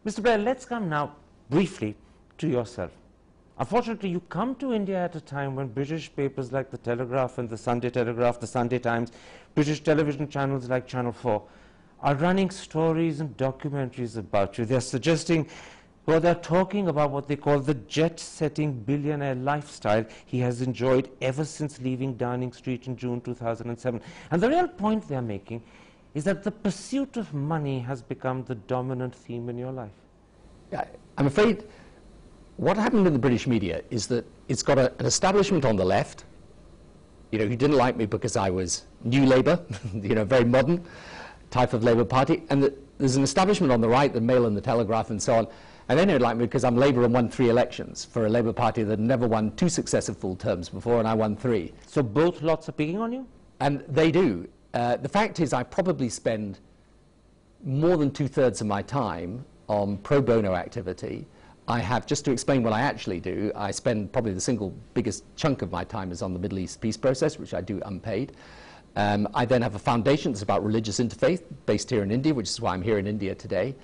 Mr. Blair, let's come now briefly to yourself. Unfortunately, you come to India at a time when British papers like the Telegraph and the Sunday Telegraph, the Sunday Times, British television channels like Channel 4 are running stories and documentaries about you. They're suggesting, well, they're talking about what they call the jet-setting billionaire lifestyle he has enjoyed ever since leaving Downing Street in June 2007. And the real point they're making is that the pursuit of money has become the dominant theme in your life. Yeah, I'm afraid what happened in the British media is that it's got an establishment on the left, who didn't like me because I was New Labour, very modern type of Labour Party, and there's an establishment on the right, the Mail and the Telegraph and so on, and they don't like me because I'm Labour and won 3 elections for a Labour Party that never won 2 successive full terms before, and I won 3. So both lots are picking on you? And they do. The fact is I probably spend more than 2/3 of my time on pro bono activity. I have, just to explain what I actually do, I spend probably the single biggest chunk of my time is on the Middle East peace process, which I do unpaid. I then have a foundation that's about religious interfaith based here in India, which is why I'm here in India today.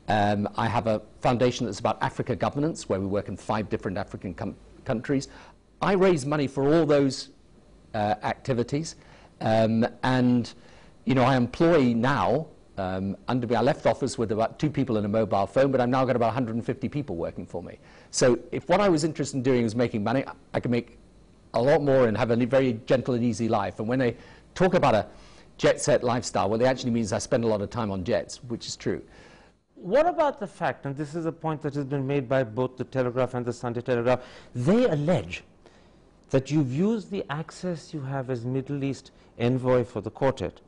I have a foundation that's about Africa governance, where we work in 5 different African countries. I raise money for all those activities, and I employ now, under me, I left office with about 2 people and a mobile phone, but I've now got about 150 people working for me. So if what I was interested in doing was making money, I can make a lot more and have a very gentle and easy life. And when they talk about a jet-set lifestyle, what they actually mean is I spend a lot of time on jets, which is true. What about the fact, and this is a point that has been made by both the Telegraph and the Sunday Telegraph, they allege that you've used the access you have as Middle East envoy for the quartet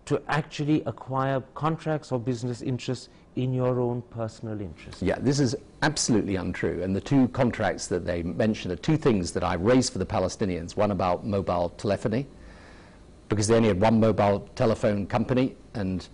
to actually acquire contracts or business interests in your own personal interest? Yeah, this is absolutely untrue. And the 2 contracts that they mention are 2 things that I raised for the Palestinians. One about mobile telephony, because they only had 1 mobile telephone company, and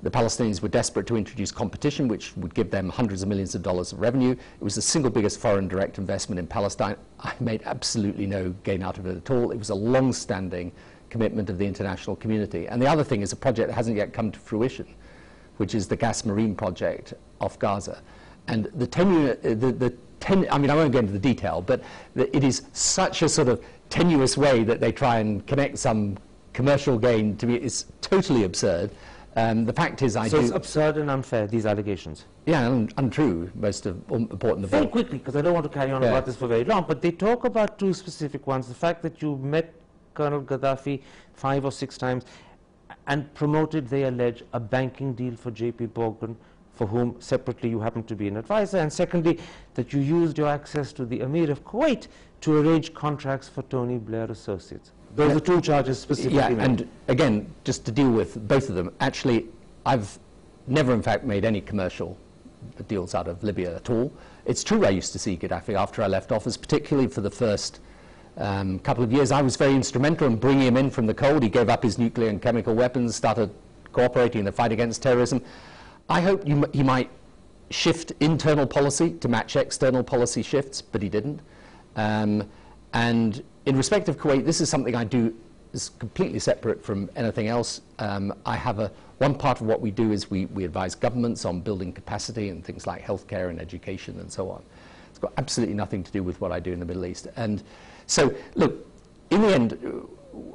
the Palestinians were desperate to introduce competition, which would give them hundreds of millions of dollars of revenue. It was the single biggest foreign direct investment in Palestine. I made absolutely no gain out of it at all. It was a long-standing commitment of the international community. And the other thing is a project that hasn't yet come to fruition, which is the gas marine project off Gaza. And the tenure, I mean, I won't go into the detail, but it is such a sort of tenuous way that they try and connect some commercial gain. To me, it's totally absurd. The fact is So it's absurd and unfair, these allegations? Yeah, and untrue, most important of all. Very quickly, because I don't want to carry on about this for very long, but they talk about 2 specific ones. The fact that you met Colonel Gaddafi 5 or 6 times and promoted, they allege, a banking deal for J.P. Morgan, for whom separately you happen to be an advisor, and secondly, that you used your access to the Emir of Kuwait to arrange contracts for Tony Blair Associates. Those are 2 charges specifically. Yeah, and again, just to deal with both of them, actually, I've never, in fact, made any commercial deals out of Libya at all. It's true I used to see Gaddafi after I left office, particularly for the first couple of years. I was very instrumental in bringing him in from the cold. He gave up his nuclear and chemical weapons, started cooperating in the fight against terrorism. I hope he might shift internal policy to match external policy shifts, but he didn't. And in respect of Kuwait, this is something I do is completely separate from anything else. I have one part of what we do is we advise governments on building capacity and things like healthcare and education and so on. It's got absolutely nothing to do with what I do in the Middle East. And so, look, in the end,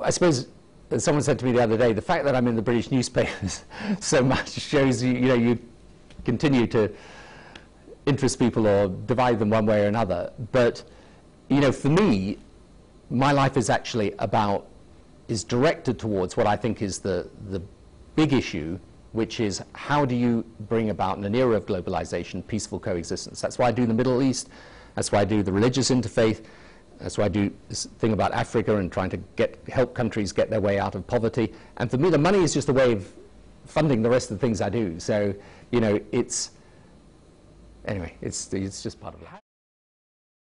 I suppose, as someone said to me the other day, the fact that I'm in the British newspapers so much shows you continue to interest people or divide them one way or another. But, for me, my life is actually is directed towards what I think is the big issue, which is how do you bring about, in an era of globalization, peaceful coexistence. That's why I do the Middle East. That's why I do the religious interfaith. That's why I do this thing about Africa and trying to help countries get their way out of poverty. And for me, the money is just a way of funding the rest of the things I do. So, it's just part of it.